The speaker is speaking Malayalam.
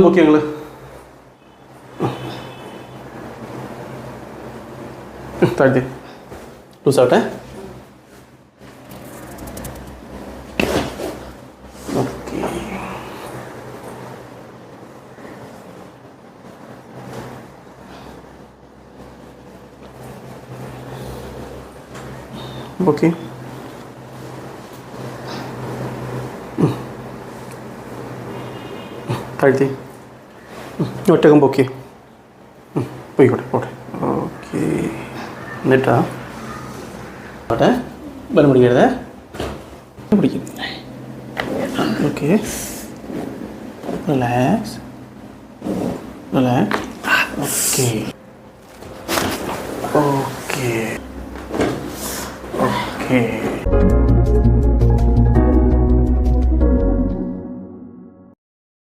ഓക്കെ ഞങ്ങൾ താഴ്ത്തി ലൂസാവട്ടെ. ഓക്കെ ഓക്കെ താഴ്ത്തി ഒറ്റകം പൊക്കി പോയിക്കോട്ടെ പോട്ടെ. ഓക്കെ എന്നിട്ടാ പോട്ടെ ബലം പിടിക്കരുതേ പിടിക്കും. Okay relax relax. Okay okay okay